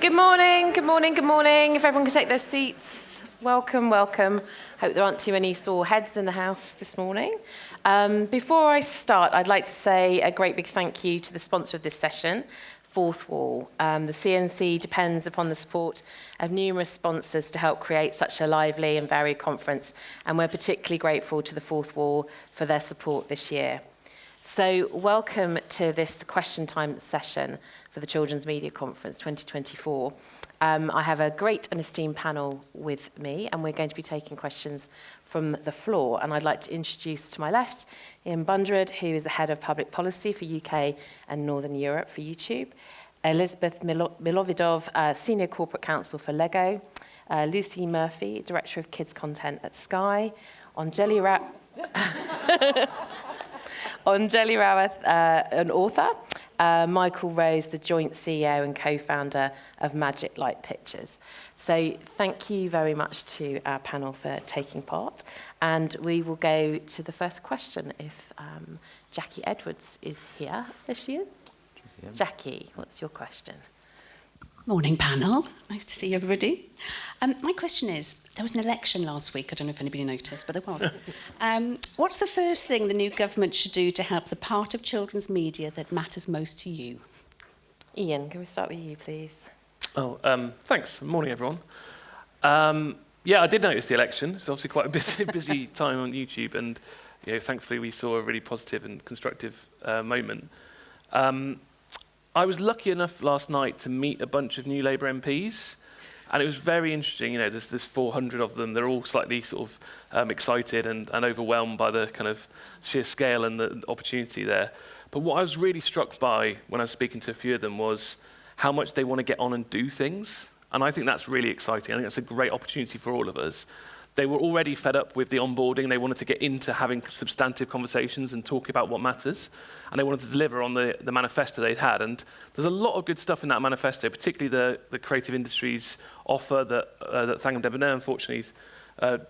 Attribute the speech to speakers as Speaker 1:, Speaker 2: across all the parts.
Speaker 1: Good morning, good morning, good morning. If everyone can take their seats. Welcome, welcome. Hope there aren't too many sore heads in the house this morning. Before I start, I'd like to say a great big thank you to the sponsor of this session, Fourth Wall. The CMC depends upon the support of numerous sponsors to help create such a lively and varied conference, and we're particularly grateful to the Fourth Wall for their support this year. So welcome to this question time session for the Children's Media Conference 2024. I have a great and esteemed panel with me, and we're going to be taking questions from the floor. And I'd like to introduce to my left Ian Bundred, who is the Head of Public Policy for UK and Northern Europe for YouTube, Elizabeth Milovidov, Senior Corporate Counsel for Lego, Lucy Murphy, Director of Kids Content at Sky, Anjali Rawat, an author, Michael Rose, the joint CEO and co-founder of Magic Light Pictures. So thank you very much to our panel for taking part. And we will go to the first question if Jackie Edwards is here. There she is. Jackie, what's your question?
Speaker 2: Morning, panel. Nice to see everybody. My question is, there was an election last week. I don't know if anybody noticed, but there was. What's the first thing the new government should do to help the part of children's media that matters most to you?
Speaker 1: Ian, can we start with you, please?
Speaker 3: Thanks. Morning, everyone. Yeah, I did notice the election. It's obviously quite a busy time on YouTube, and thankfully we saw a really positive and constructive moment. I was lucky enough last night to meet a bunch of new Labour MPs, and it was very interesting. There's 400 of them. They're all slightly sort of excited and overwhelmed by the kind of sheer scale and the opportunity there. But what I was really struck by when I was speaking to a few of them was how much they want to get on and do things. And I think that's really exciting. I think that's a great opportunity for all of us. They were already fed up with the onboarding. They wanted to get into having substantive conversations and talk about what matters. And they wanted to deliver on the manifesto they'd had. And there's a lot of good stuff in that manifesto, particularly the creative industries offer that Thangam Debonnaire, unfortunately,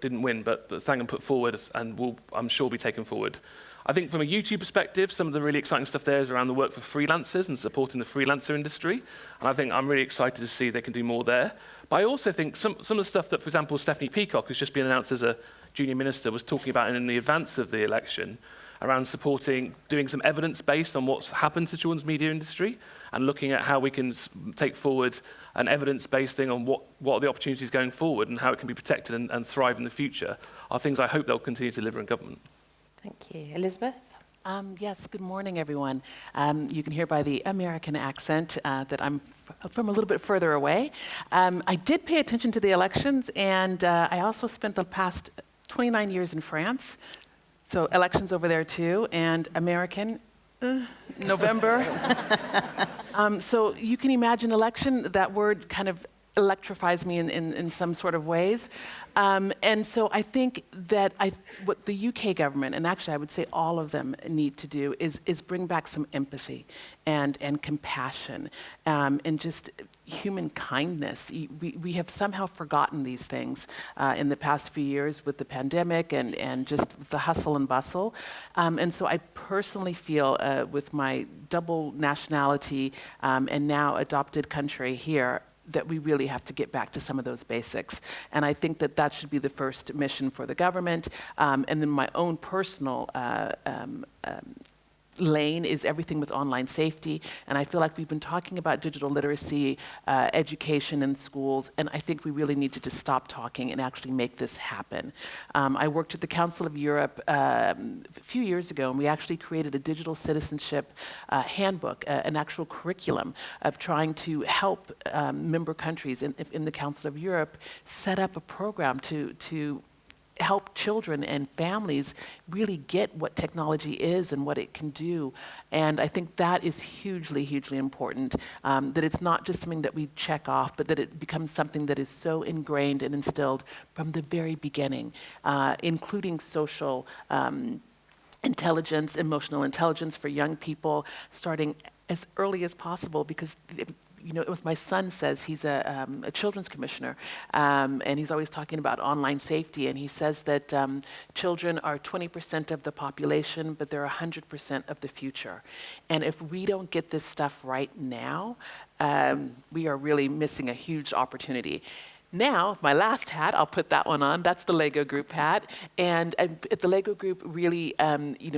Speaker 3: didn't win, but Thangam put forward and will, I'm sure, be taken forward. I think from a YouTube perspective, some of the really exciting stuff there is around the work for freelancers and supporting the freelancer industry. And I think I'm really excited to see they can do more there. But I also think some of the stuff that, for example, Stephanie Peacock, who's just been announced as a junior minister, was talking about in the advance of the election, around supporting, doing some evidence based on what's happened to the children's media industry and looking at how we can take forward an evidence-based thing on what are the opportunities going forward and how it can be protected and thrive in the future, are things I hope they'll continue to deliver in government.
Speaker 1: Thank you. Elizabeth?
Speaker 4: Yes, good morning, everyone. You can hear by the American accent that I'm from a little bit further away. I did pay attention to the elections, and I also spent the past 29 years in France, so elections over there too, and American, November. So you can imagine election, that word kind of electrifies me in some sort of ways. And so I think that what the UK government, and actually I would say all of them, need to do is bring back some empathy and compassion and just human kindness. We have somehow forgotten these things in the past few years with the pandemic and just the hustle and bustle. And so I personally feel with my double nationality and now adopted country here, that we really have to get back to some of those basics. And I think that should be the first mission for the government. And then my own personal lane is everything with online safety. And I feel like we've been talking about digital literacy, education in schools, and I think we really need to just stop talking and actually make this happen. I worked at the Council of Europe a few years ago, and we actually created a digital citizenship handbook, an actual curriculum of trying to help member countries in the Council of Europe set up a program to help children and families really get what technology is and what it can do. And I think that is hugely, hugely important, that it's not just something that we check off, but that it becomes something that is so ingrained and instilled from the very beginning, including social intelligence, emotional intelligence for young people, starting as early as possible, because it was my son says he's a children's commissioner, and he's always talking about online safety, and he says that children are 20% of the population, but they're 100% of the future. And if we don't get this stuff right now, we are really missing a huge opportunity. Now, my last hat, I'll put that one on. That's the Lego Group hat. And at the Lego Group, really,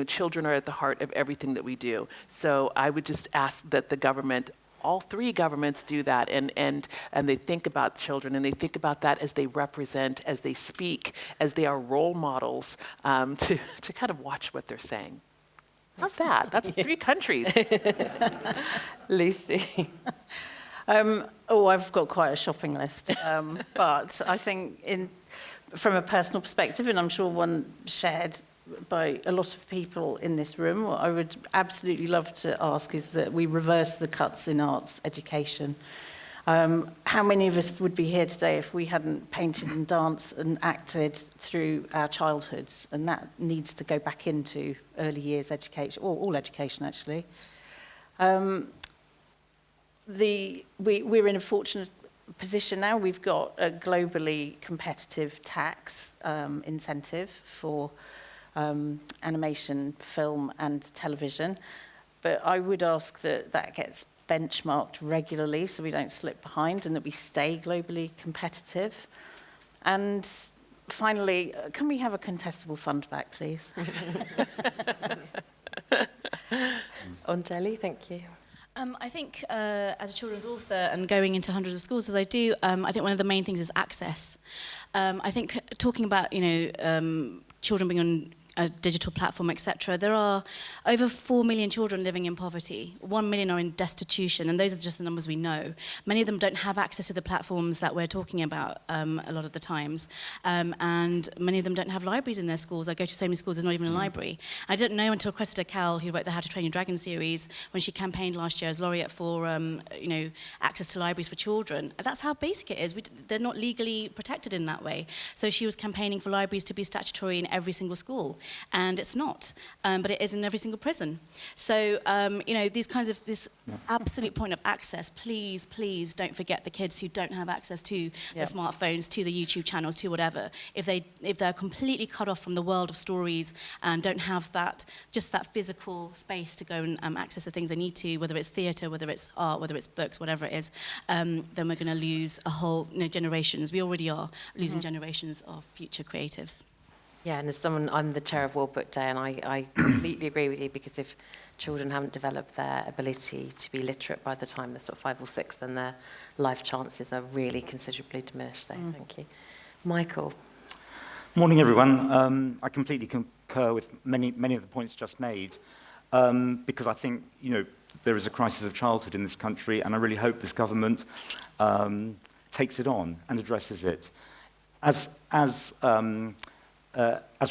Speaker 4: children are at the heart of everything that we do. So I would just ask that the government, all three governments, do that, and they think about children, and they think about that as they represent, as they speak, as they are role models, to kind of watch what they're saying. How's that? That's 3 countries.
Speaker 1: Lucy.
Speaker 5: I've got quite a shopping list, but I think from a personal perspective, and I'm sure one shared by a lot of people in this room, what I would absolutely love to ask is that we reverse the cuts in arts education. How many of us would be here today if we hadn't painted and danced and acted through our childhoods? And that needs to go back into early years education, or all education actually. We're in a fortunate position now. We've got a globally competitive tax incentive for animation, film and television. But I would ask that gets benchmarked regularly so we don't slip behind and that we stay globally competitive. And finally, can we have a contestable fund back, please?
Speaker 1: Anjali, thank you.
Speaker 6: I think as a children's author and going into hundreds of schools as I do, I think one of the main things is access. I think talking about, children being on a digital platform, etc. There are over 4 million children living in poverty. 1 million are in destitution, and those are just the numbers we know. Many of them don't have access to the platforms that we're talking about a lot of the times, and many of them don't have libraries in their schools. I go to so many schools, there's not even a library. I didn't know until Cressida Cowell, who wrote the How to Train Your Dragon series, when she campaigned last year as laureate for access to libraries for children. That's how basic it is. They're not legally protected in that way. So she was campaigning for libraries to be statutory in every single school. And it's not, but it is in every single prison. So, this absolute point of access, please don't forget the kids who don't have access to the smartphones, to the YouTube channels, to whatever. If they're completely cut off from the world of stories and don't have that physical space to go and access the things they need to, whether it's theatre, whether it's art, whether it's books, whatever it is, then we're going to lose a whole generations. We already are losing generations of future creatives.
Speaker 1: Yeah, and as someone, I'm the chair of World Book Day, and I completely agree with you, because if children haven't developed their ability to be literate by the time they're sort of 5 or 6, then their life chances are really considerably diminished. So thank you. Michael.
Speaker 7: Morning, everyone. I completely concur with many of the points just made, because I think, there is a crisis of childhood in this country, and I really hope this government takes it on and addresses it. As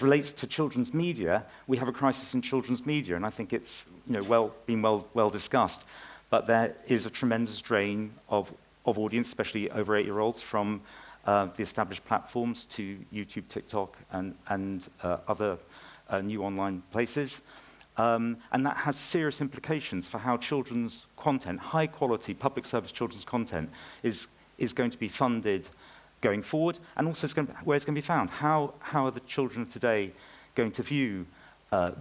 Speaker 7: relates to children's media, we have a crisis in children's media, and I think it's been well discussed. But there is a tremendous drain of audience, especially over 8-year-olds, from the established platforms to YouTube, TikTok, and other new online places. And that has serious implications for how children's content, high-quality public service children's content, is going to be funded going forward, and also where it's going to be found. How are the children of today going to view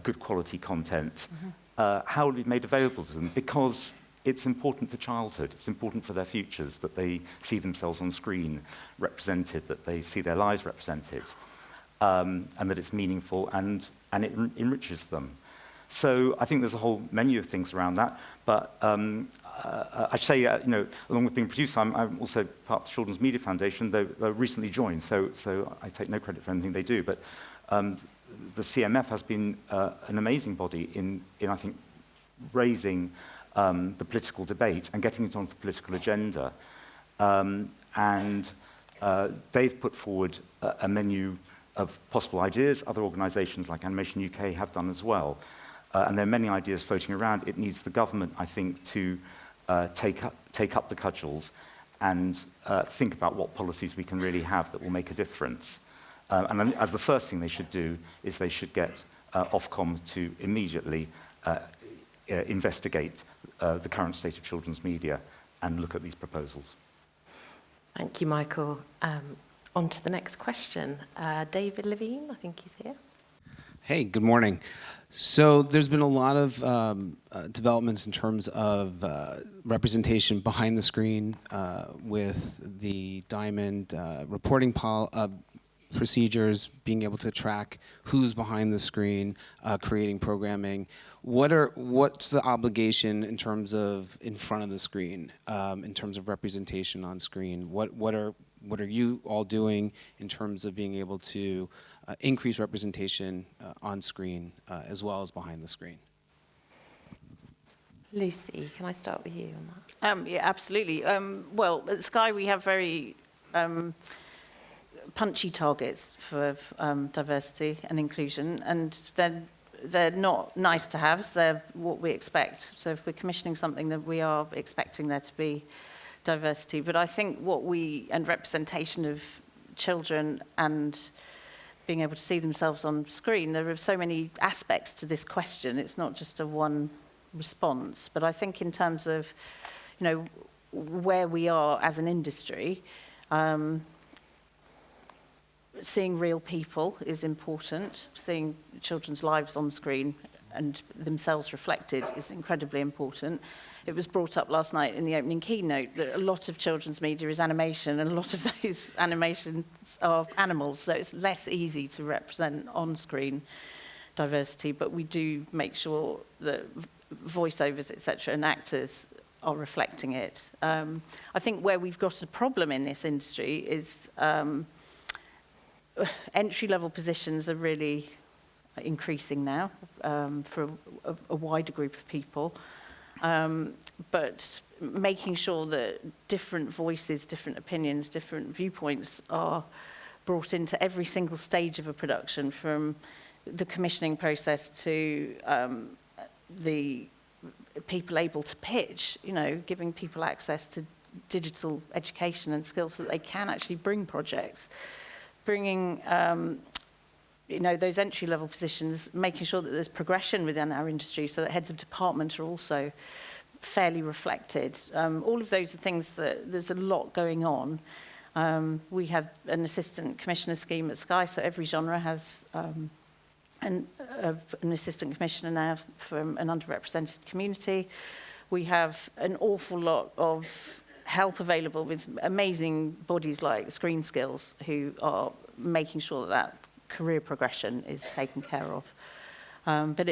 Speaker 7: good quality content? How will it be made available to them? Because it's important for childhood, it's important for their futures, that they see themselves on screen represented, that they see their lives represented, and that it's meaningful and it enriches them. So I think there's a whole menu of things around that, but I say, along with being producer, I'm also part of the Children's Media Foundation, though recently joined, so I take no credit for anything they do, but the CMF has been an amazing body in I think, raising the political debate and getting it onto the political agenda. And they've put forward a menu of possible ideas. Other organisations like Animation UK have done as well. And there are many ideas floating around. It needs the government, I think, to take up the cudgels and think about what policies we can really have that will make a difference. And as the first thing they should do is they should get Ofcom to immediately investigate the current state of children's media and look at these proposals.
Speaker 1: Thank you, Michael. On to the next question. David Levine, I think he's here.
Speaker 8: Hey, good morning. So there's been a lot of developments in terms of representation behind the screen with the Diamond reporting procedures, being able to track who's behind the screen, creating programming. What's the obligation in terms of in front of the screen, in terms of representation on screen? What are you all doing in terms of being able to increase representation on screen as well as behind the screen?
Speaker 1: Lucy, can I start with you on that?
Speaker 5: Yeah, absolutely. Well, at Sky we have very punchy targets for diversity and inclusion, and they're not nice to haves, they're what we expect. So if we're commissioning something, that we are expecting there to be diversity. But I think and representation of children and being able to see themselves on screen, there are so many aspects to this question. It's not just a one response. But I think in terms of, where we are as an industry, seeing real people is important. Seeing children's lives on screen and themselves reflected is incredibly important. It was brought up last night in the opening keynote that a lot of children's media is animation, and a lot of those animations are animals, so it's less easy to represent on-screen diversity, but we do make sure that voiceovers, etc., and actors are reflecting it. I think where we've got a problem in this industry is entry-level positions are really increasing now for a wider group of people. But making sure that different voices, different opinions, different viewpoints are brought into every single stage of a production, from the commissioning process to the people able to pitch, giving people access to digital education and skills so that they can actually bring projects. Bringing those entry-level positions, making sure that there's progression within our industry so that heads of department are also fairly reflected. All of those are things that there's a lot going on. We have an assistant commissioner scheme at Sky, so every genre has an assistant commissioner now from an underrepresented community. We have an awful lot of help available with amazing bodies like Screen Skills who are making sure that career progression is taken care of. But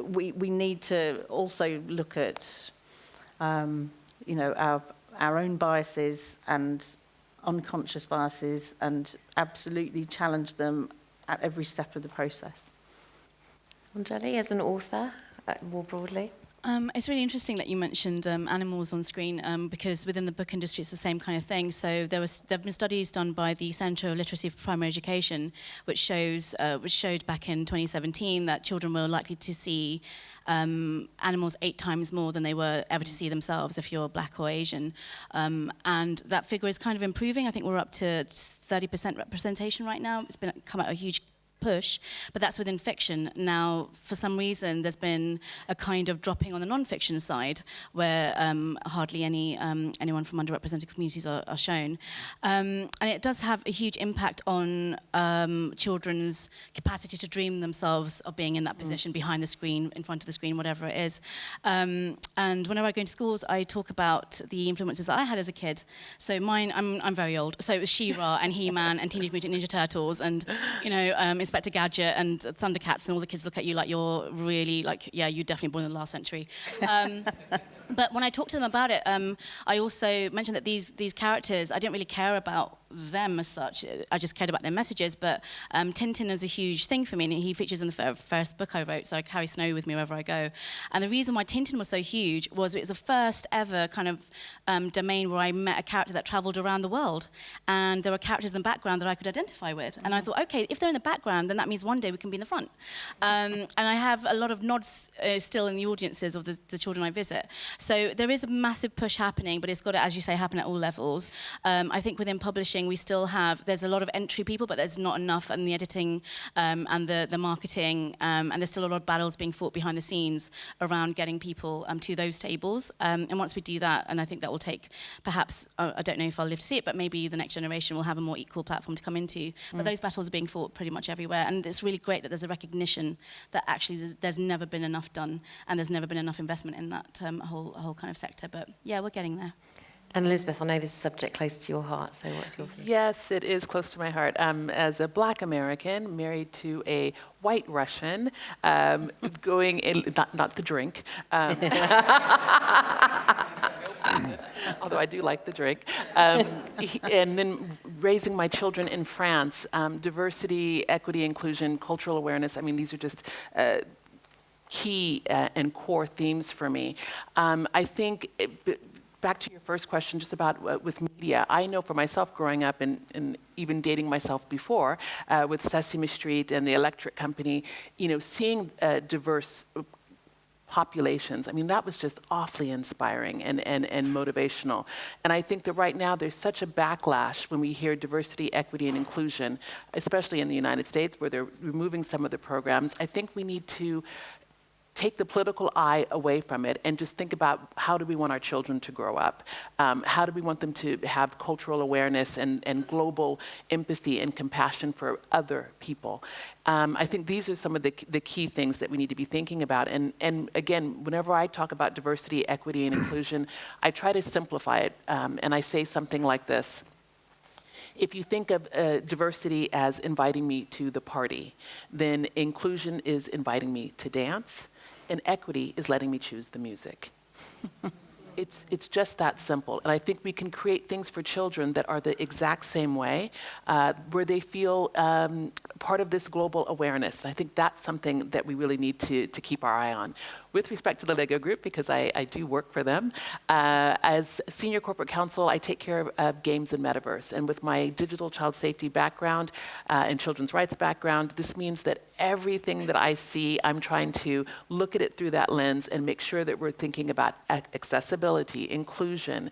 Speaker 5: we need to also look at our own biases and unconscious biases and absolutely challenge them at every step of the process.
Speaker 1: Anjali, as an author, more broadly?
Speaker 6: It's really interesting that you mentioned animals on screen because within the book industry it's the same kind of thing. So there have been studies done by the Centre for Literacy for Primary Education which showed back in 2017 that children were likely to see animals 8 times more than they were ever to see themselves if you're black or Asian. And that figure is kind of improving. I think we're up to 30% representation right now. It's come out a huge push, but that's within fiction. Now, for some reason, there's been a kind of dropping on the non-fiction side, where hardly anyone from underrepresented communities are shown. And it does have a huge impact on children's capacity to dream themselves of being in that position, behind the screen, in front of the screen, whatever it is. And whenever I go into schools, I talk about the influences that I had as a kid. So mine, I'm very old, so it was She-Ra and He-Man and Teenage Mutant Ninja Turtles and, Inspector Gadget and Thundercats, and all the kids look at you like you're really, yeah, you're definitely born in the last century. But when I talk to them about it, I also mentioned that these characters, I didn't really care about them as such. I just cared about their messages. But Tintin is a huge thing for me, and he features in the first book I wrote, so I carry Snow with me wherever I go. And the reason why Tintin was so huge was it was the first ever kind of domain where I met a character that travelled around the world. And there were characters in the background that I could identify with. And I thought, okay, if they're in the background, then that means one day we can be in the front. And I have a lot of nods still in the audiences of the children I visit. So there is a massive push happening, but it's got to, as you say, happen at all levels. I think within publishing, editing, we still have, there's a lot of entry people, but there's not enough in the editing and the marketing, and there's still a lot of battles being fought behind the scenes around getting people to those tables. And once we do that, and I think that will take perhaps, I don't know if I'll live to see it, but maybe the next generation will have a more equal platform to come into. But those battles are being fought pretty much everywhere, and it's really great that there's a recognition that actually there's never been enough done, and there's never been enough investment in that whole kind of sector. But yeah, we're getting there.
Speaker 1: And Elizabeth, I know this is a subject close to your heart, so what's your view?
Speaker 4: Yes, it is close to my heart. As a Black American married to a white Russian, going in, not the drink, although I do like the drink, and then raising my children in France, diversity, equity, inclusion, cultural awareness, I mean, these are just key and core themes for me. I think, back to your first question, just about with media, I know for myself growing up and even dating myself before with Sesame Street and the Electric Company, you know, seeing diverse populations, I mean, that was just awfully inspiring and motivational. And I think that right now there's such a backlash when we hear diversity, equity, and inclusion, especially in the United States where they're removing some of the programs. I think we need to take the political eye away from it and just think about how do we want our children to grow up? How do we want them to have cultural awareness and global empathy and compassion for other people? I think these are some of the key things that we need to be thinking about. And again, whenever I talk about diversity, equity, and inclusion, I try to simplify it. And I say something like this. If you think of diversity as inviting me to the party, then inclusion is inviting me to dance, and equity is letting me choose the music. It's just that simple. And I think we can create things for children that are the exact same way, where they feel part of this global awareness. And I think that's something that we really need to keep our eye on. With respect to the Lego Group, because I do work for them, as Senior Corporate Counsel, I take care of games and metaverse. And with my digital child safety background and children's rights background, this means that everything that I see, I'm trying to look at it through that lens and make sure that we're thinking about accessibility, inclusion,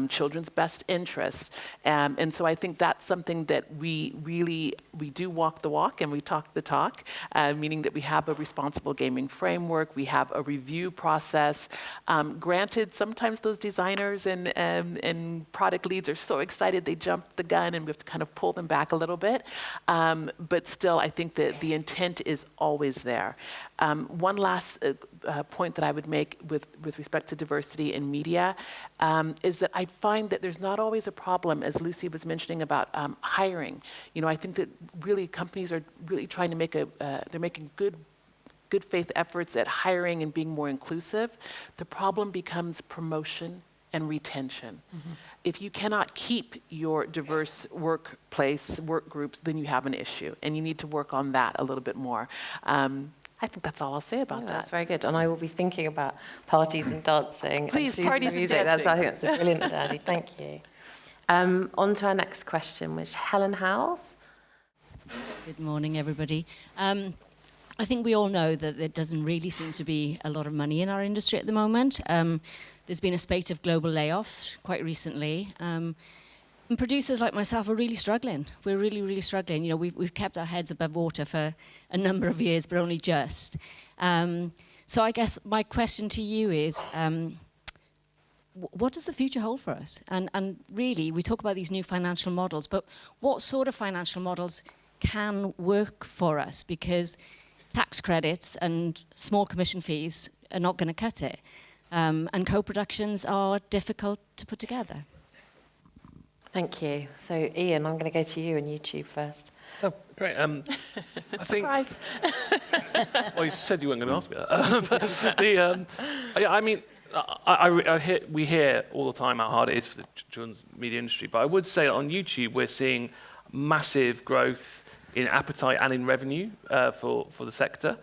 Speaker 4: children's best interests. And so I think that's something that we do walk the walk and we talk the talk, meaning that we have a responsible gaming framework, we have a review process. Granted, sometimes those designers and product leads are so excited they jump the gun and we have to kind of pull them back a little bit. But still, I think that the intent is always there. One last point that I would make with respect to diversity in media is that I find that there's not always a problem, as Lucy was mentioning about hiring. You know, I think that really companies are really trying to they're making good faith efforts at hiring and being more inclusive. The problem becomes promotion and retention. Mm-hmm. If you cannot keep your diverse work groups, then you have an issue, and you need to work on that a little bit more. I think that's all I'll say about that.
Speaker 1: That's very good, and I will be thinking about parties and dancing.
Speaker 4: Please,
Speaker 1: and
Speaker 4: parties
Speaker 1: music.
Speaker 4: and dancing.
Speaker 1: I think that's a brilliant analogy. Thank you. On to our next question, which Helen Howells.
Speaker 9: Good morning, everybody. I think we all know that there doesn't really seem to be a lot of money in our industry at the moment. There's been a spate of global layoffs quite recently. And producers like myself are really struggling. We're really, really struggling. You know, we've kept our heads above water for a number of years, but only just. So I guess my question to you is, what does the future hold for us? And really, we talk about these new financial models, but what sort of financial models can work for us? Because tax credits and small commission fees are not going to cut it. And co-productions are difficult to put together.
Speaker 1: Thank you. So, Ian, I'm going to go to you and YouTube first.
Speaker 3: Oh, great. I think.
Speaker 1: Surprise.
Speaker 3: Well, you said you weren't going to ask me that. Yeah, I mean, we hear all the time how hard it is for the children's media industry, but I would say on YouTube we're seeing massive growth in appetite and in revenue for the sector.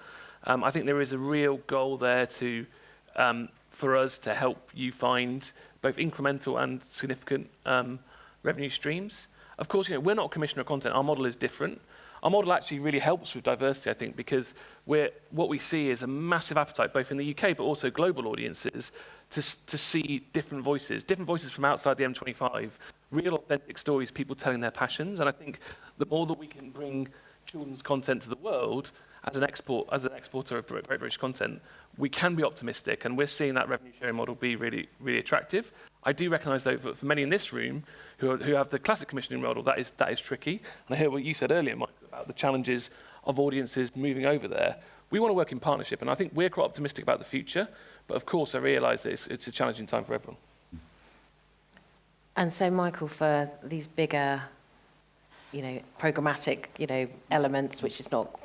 Speaker 3: I think there is a real goal there for us to help you find both incremental and significant revenue streams. Of course, you know, we're not a commissioner of content. Our model is different. Our model actually really helps with diversity, I think, because what we see is a massive appetite, both in the UK but also global audiences, to see different voices from outside the M25, real authentic stories, people telling their passions. And I think the more that we can bring children's content to the world as an exporter of great British content, we can be optimistic, and we're seeing that revenue sharing model be really, really attractive. I do recognise, though, for many in this room who have the classic commissioning model, that is tricky. And I hear what you said earlier, Mike, about the challenges of audiences moving over there. We want to work in partnership, and I think we're quite optimistic about the future. But of course, I realise that it's a challenging time for everyone.
Speaker 1: And so, Michael, for these bigger, programmatic, elements, which is not...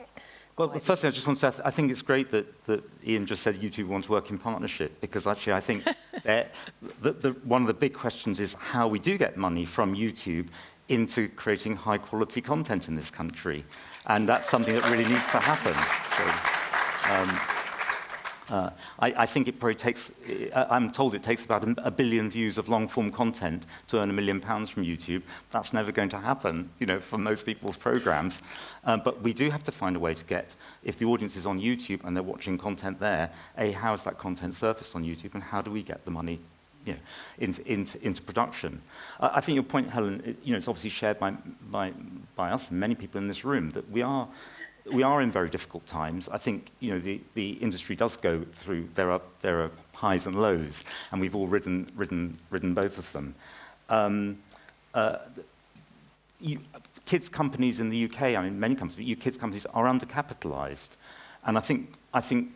Speaker 7: Well, firstly, I just want to say I think it's great that Ian just said YouTube wants to work in partnership, because actually I think one of the big questions is how we do get money from YouTube into creating high-quality content in this country. And that's something that really needs to happen. So, I think it probably takes, I'm told it takes about 1 billion views of long-form content to earn £1 million from YouTube. That's never going to happen, for most people's programs. But we do have to find a way to get, if the audience is on YouTube and they're watching content there, how is that content surfaced on YouTube, and how do we get the money into production? I think your point, Helen, it's obviously shared by us and many people in this room, that we are in very difficult times. I think the industry does go through. There are highs and lows, and we've all ridden both of them. Kids companies in the UK, many companies, but kids companies are undercapitalised, and I think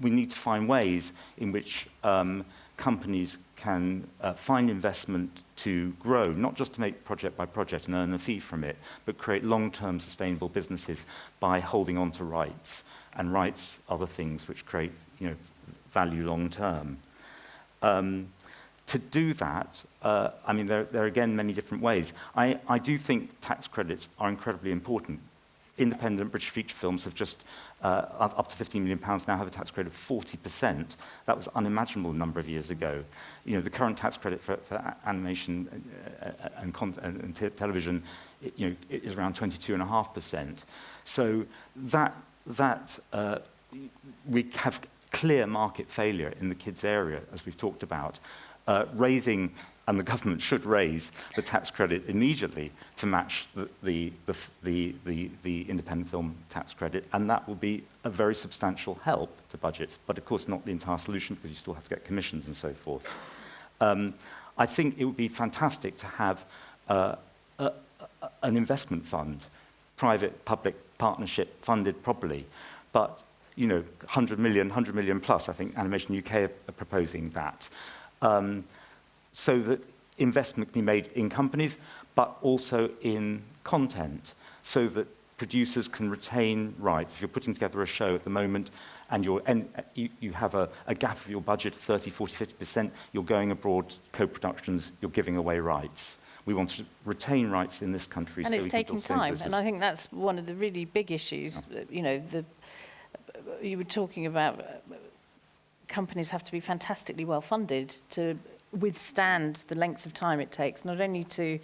Speaker 7: we need to find ways in which companies can find investment to grow, not just to make project by project and earn a fee from it, but create long-term sustainable businesses by holding on to rights. And rights are the things which create value long-term. To do that, there are again many different ways. I do think tax credits are incredibly important. Independent British feature films have just, up to £15 million now, have a tax credit of 40%. That was unimaginable a number of years ago. The current tax credit for animation and television, is around 22.5%. So that we have clear market failure in the kids area, as we've talked about. Raising, and the government should raise, the tax credit immediately to match the independent film tax credit, and that will be a very substantial help to budgets, but of course not the entire solution, because you still have to get commissions and so forth. I think it would be fantastic to have an investment fund, private-public partnership funded properly, but 100 million plus, I think Animation UK are proposing that. So that investment can be made in companies, but also in content, so that producers can retain rights. If you're putting together a show at the moment and you have a gap of your budget, 30, 40, 50%, you're going abroad, co-productions, you're giving away rights. We want to retain rights in this country.
Speaker 5: And
Speaker 7: so
Speaker 5: it's
Speaker 7: we can
Speaker 5: taking
Speaker 7: build
Speaker 5: time, and I think that's one of the really big issues. You were talking about companies have to be fantastically well funded to withstand the length of time it takes, not only to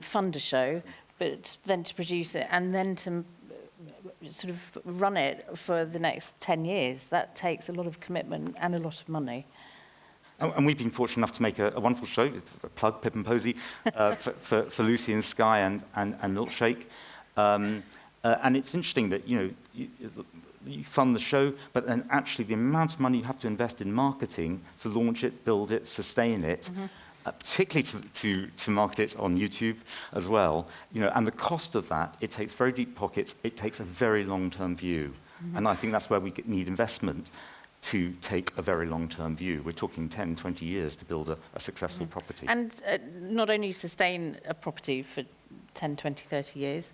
Speaker 5: fund a show, but then to produce it and then to sort of run it for the next 10 years. That takes a lot of commitment and a lot of money.
Speaker 7: And we've been fortunate enough to make a wonderful show, a plug, Pip and Posy, for Lucy and Sky and Milkshake. And it's interesting that, you fund the show, but then actually the amount of money you have to invest in marketing to launch it, build it, sustain it, particularly to market it on YouTube as well, and the cost of that, it takes very deep pockets, it takes a very long-term view. And I think that's where we need investment to take a very long-term view. We're talking 10, 20 years to build a successful property.
Speaker 5: And not only sustain a property for 10, 20, 30 years,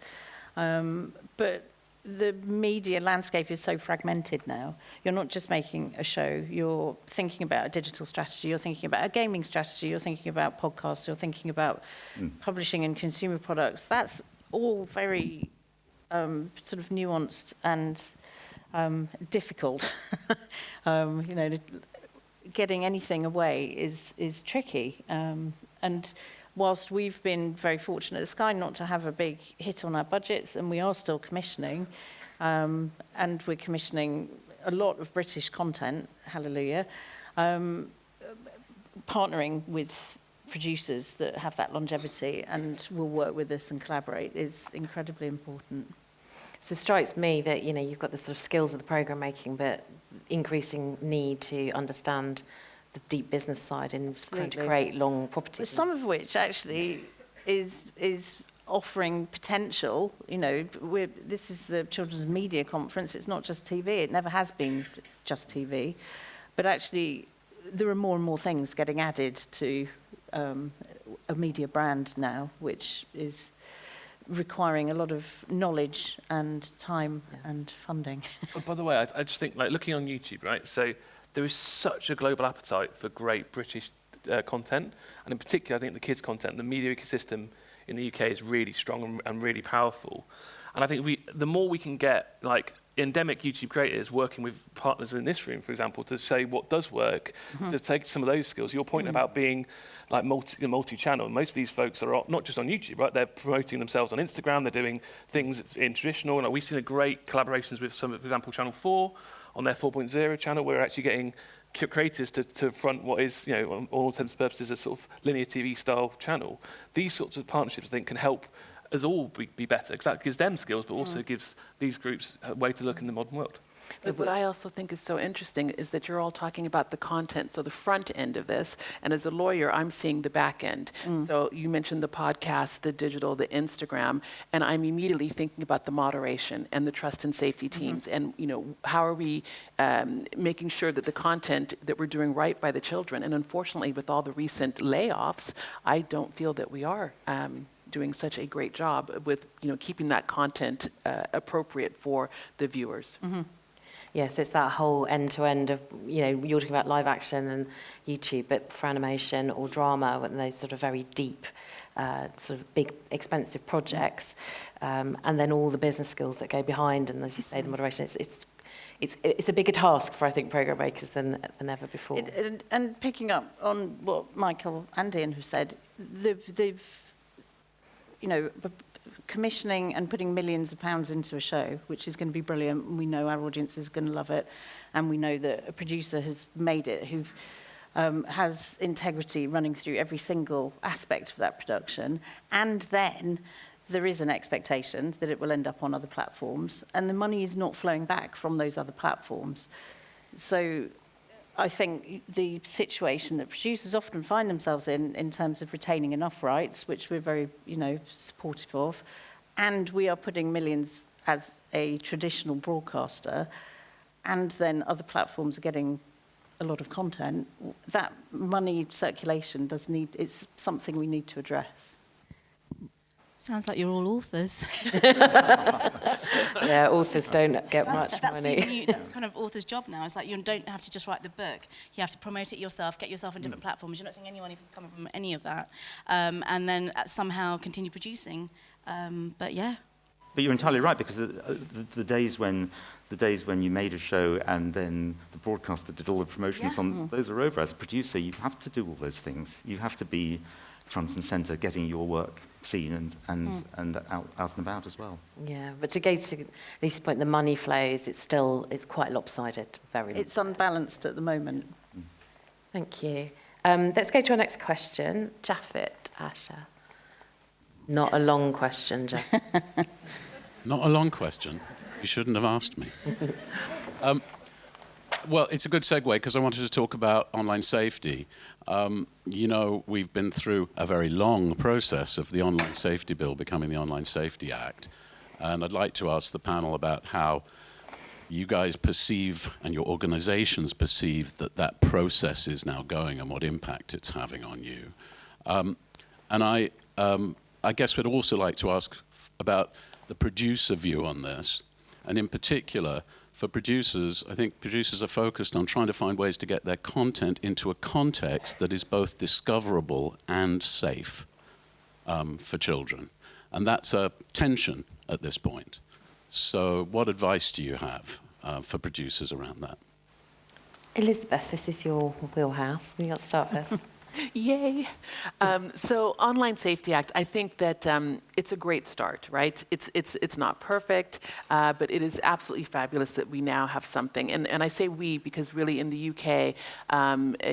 Speaker 5: but the media landscape is so fragmented now. You're not just making a show, you're thinking about a digital strategy, you're thinking about a gaming strategy, you're thinking about podcasts, you're thinking about publishing and consumer products. That's all very sort of nuanced and difficult. Getting anything away is tricky. And whilst we've been very fortunate at Sky not to have a big hit on our budgets, and we are still commissioning, and we're commissioning a lot of British content, hallelujah, partnering with producers that have that longevity and will work with us and collaborate is incredibly important.
Speaker 1: So it strikes me that, you know, you've got the sort of skills of the programme making, but increasing need to understand the deep business side in trying to create long properties.
Speaker 5: Some of which actually is offering potential. You know, this is the Children's Media Conference. It's not just TV. It never has been just TV. But actually, there are more and more things getting added to a media brand now, which is requiring a lot of knowledge and time and funding.
Speaker 3: Oh, by the way, I just think, like, looking on YouTube, right? So there is such a global appetite for great British content, and in particular, I think the kids' content, the media ecosystem in the UK is really strong and really powerful. And I think the more we can get, like, endemic YouTube creators working with partners in this room, for example, to say what does work, to take some of those skills. Your point about being like multi-channel. Most of these folks are not just on YouTube, right? They're promoting themselves on Instagram. They're doing things in traditional. And we've seen a great collaborations with some, for example, Channel 4 on their 4.0 channel. We're actually getting creators to front what is, you know, on all intents and purposes, a sort of linear TV style channel. These sorts of partnerships, I think, can help us all be better, because that gives them skills, but also gives these groups a way to look in the modern world.
Speaker 4: But what I also think is so interesting is that you're all talking about the content, so the front end of this, and as a lawyer, I'm seeing the back end. So you mentioned the podcast, the digital, the Instagram, and I'm immediately thinking about the moderation and the trust and safety teams, and, you know, how are we making sure that the content that we're doing right by the children, and unfortunately, with all the recent layoffs, I don't feel that we are doing such a great job with, you know, keeping that content appropriate for the viewers.
Speaker 1: Yes, it's that whole end-to-end of, you know, you're talking about live action and YouTube, but for animation or drama, when those sort of very deep, sort of big, expensive projects, and then all the business skills that go behind, and as you say, the moderation, it's a bigger task for, I think, programme makers than ever before.
Speaker 5: And picking up on what Michael and Ian have said, they've you know, commissioning and putting millions of pounds into a show, which is going to be brilliant. We know our audience is going to love it, and we know that a producer has made it who has integrity running through every single aspect of that production, and then there is an expectation that it will end up on other platforms, and the money is not flowing back from those other platforms. So I think the situation that producers often find themselves in terms of retaining enough rights, which we're very, you know, supportive of, and we are putting millions as a traditional broadcaster, and then other platforms are getting a lot of content, that money circulation it's something we need to address.
Speaker 6: Sounds like you're all authors.
Speaker 1: Yeah, authors don't get much money.
Speaker 6: That's kind of author's job now. It's like you don't have to just write the book. You have to promote it yourself, get yourself on different platforms. You're not seeing anyone even coming from any of that. And then somehow continue producing. But yeah.
Speaker 7: But you're entirely right, because the days when you made a show and then the broadcaster did all the promotions on those are over. As a producer, you have to do all those things. You have to be front and centre, getting your work seen and out and about as well.
Speaker 1: Yeah, but to go to Lisa's point, the money flows, it's quite lopsided, very.
Speaker 5: It's unbalanced at the moment.
Speaker 1: Thank you. Let's go to our next question. Japheth Asher. Not a long question, Japheth.
Speaker 10: Not a long question. You shouldn't have asked me. Well, it's a good segue, because I wanted to talk about online safety. You know, we've been through a very long process of the Online Safety Bill becoming the Online Safety Act. And I'd like to ask the panel about how you guys perceive and your organizations perceive that process is now going and what impact it's having on you. And I guess we'd also like to ask about the producer view on this. And in particular, for producers, I think producers are focused on trying to find ways to get their content into a context that is both discoverable and safe for children. And that's a tension at this point. So what advice do you have for producers around that?
Speaker 1: Elizabeth, this is your wheelhouse. You got to start first.
Speaker 4: Yay. So Online Safety Act, I think that it's a great start, right? It's not perfect, but it is absolutely fabulous that we now have something. And I say we because really in the UK,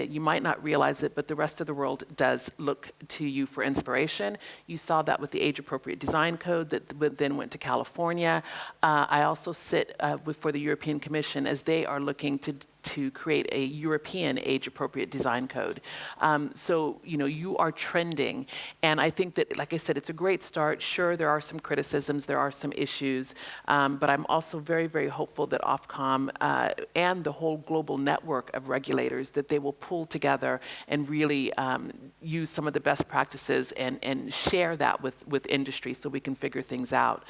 Speaker 4: you might not realize it, but the rest of the world does look to you for inspiration. You saw that with the age-appropriate design code that then went to California. I also sit for the European Commission as they are looking to create a European age-appropriate design code. So, you are trending. And I think that, like I said, it's a great start. Sure, there are some criticisms, there are some issues, but I'm also very, very hopeful that Ofcom and the whole global network of regulators, that they will pull together and really use some of the best practices and share that with industry so we can figure things out.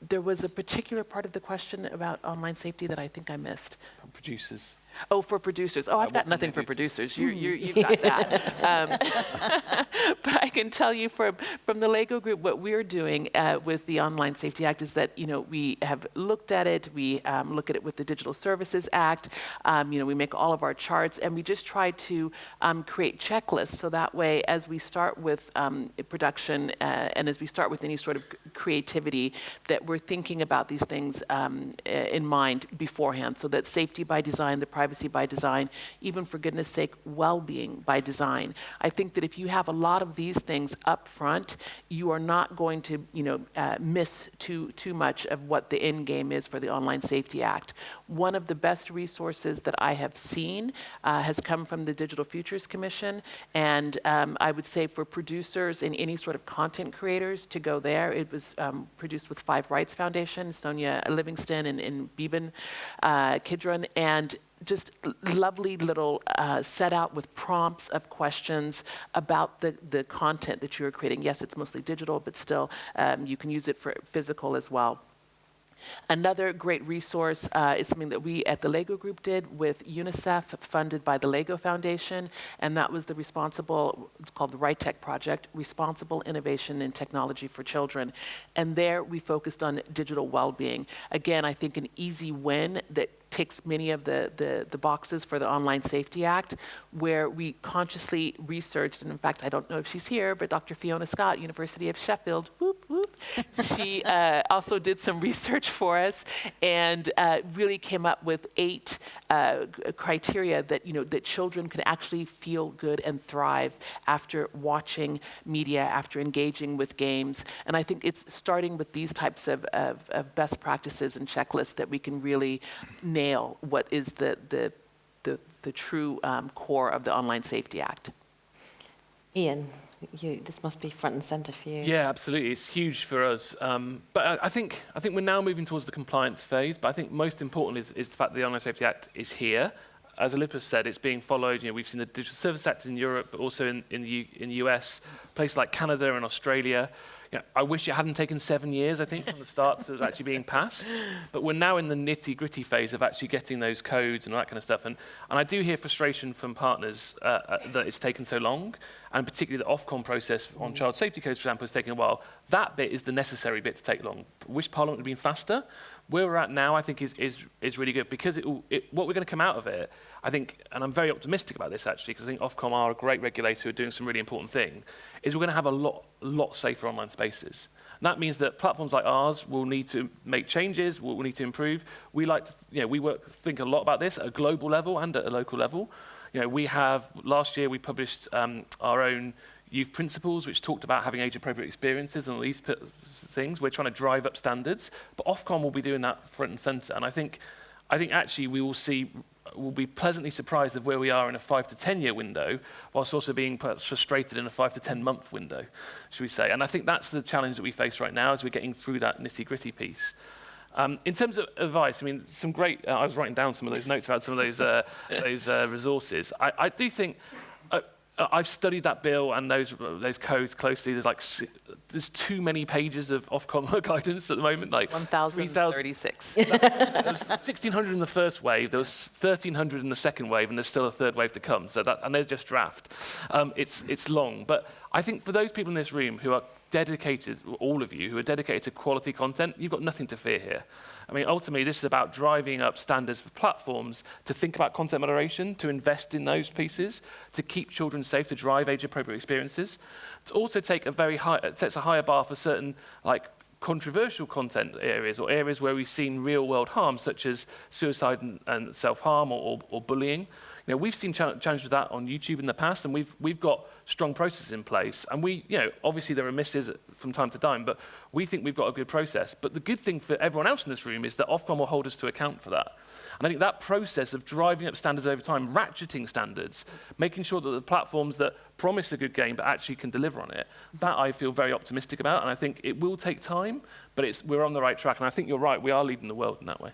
Speaker 4: There was a particular part of the question about online safety that I think I missed.
Speaker 3: Producers.
Speaker 4: Oh, for producers. Oh, I've got nothing for producers. You've got that. But I can tell you from the LEGO Group, what we're doing with the Online Safety Act is that, we have looked at it. We look at it with the Digital Services Act. We make all of our charts, and we just try to create checklists so that way, as we start with production and as we start with any sort of creativity, that we're thinking about these things in mind beforehand, so that safety by design, the privacy by design, even for goodness sake, well-being by design. I think that if you have a lot of these things up front, you are not going to, miss too much of what the end game is for the Online Safety Act. One of the best resources that I have seen has come from the Digital Futures Commission, and I would say for producers and any sort of content creators to go there. It was produced with Forthright Foundation, Sonia Livingston and Beeben Kidron, and just lovely little set out with prompts of questions about the content that you are creating. Yes, it's mostly digital, but still you can use it for physical as well. Another great resource is something that we at the LEGO Group did with UNICEF, funded by the LEGO Foundation, and that was it's called the Right Tech Project, Responsible Innovation in Technology for Children. And there we focused on digital well-being. Again, I think an easy win that ticks many of the boxes for the Online Safety Act, where we consciously researched, and in fact, I don't know if she's here, but Dr. Fiona Scott, University of Sheffield, whoop, whoop, she also did some research for us and really came up with 8 criteria that, that children can actually feel good and thrive after watching media, after engaging with games. And I think it's starting with these types of best practices and checklists that we can really nail what is the true core of the Online Safety Act.
Speaker 1: Ian, this must be front and centre for you.
Speaker 3: Yeah, absolutely. It's huge for us. But I think we're now moving towards the compliance phase. But I think most important is the fact that the Online Safety Act is here. As Elizabeth said, it's being followed. We've seen the Digital Services Act in Europe, but also in the US, places like Canada and Australia. I wish it hadn't taken 7 years, I think, from the start to it actually being passed. But we're now in the nitty-gritty phase of actually getting those codes and all that kind of stuff. And I do hear frustration from partners that it's taken so long, and particularly the Ofcom process on child safety codes, for example, has taken a while. That bit is the necessary bit to take long. I wish Parliament had been faster. Where we're at now, I think, is really good, because what we're going to come out of it, I think, and I'm very optimistic about this actually, because I think Ofcom are a great regulator who are doing some really important thing, is we're going to have a lot safer online spaces. And that means that platforms like ours will need to make changes, will need to improve. We like to, we think a lot about this at a global level and at a local level. Last year we published our own youth principles, which talked about having age-appropriate experiences and all these things. We're trying to drive up standards, but Ofcom will be doing that front and centre. And I think actually we'll be pleasantly surprised of where we are in a 5 to 10 year window, whilst also being perhaps frustrated in a 5 to 10 month window, should we say. And I think that's the challenge that we face right now as we're getting through that nitty-gritty piece. In terms of advice, some great, I was writing down some of those notes about some of those resources. I do think, I've studied that bill and those codes closely. There's too many pages of Ofcom guidance at the moment.
Speaker 1: 1,036.
Speaker 3: There was 1,600 in the first wave. There was 1,300 in the second wave, and there's still a third wave to come. And there's just draft. It's long, but I think for those people in this room who are dedicated, all of you, who are dedicated to quality content, you've got nothing to fear here. I mean, ultimately, this is about driving up standards for platforms to think about content moderation, to invest in those pieces, to keep children safe, to drive age-appropriate experiences, to also take sets a higher bar for certain, like, controversial content areas or areas where we've seen real-world harm, such as suicide and self-harm or bullying. You know, we've seen challenges with that on YouTube in the past, and we've got strong processes in place. And we, you know, obviously there are misses from time to time, but we think we've got a good process. But the good thing for everyone else in this room is that Ofcom will hold us to account for that. And I think that process of driving up standards over time, ratcheting standards, making sure that the platforms that promise a good game but actually can deliver on it, that I feel very optimistic about. And I think it will take time, but we're on the right track. And I think you're right, we are leading the world in that way.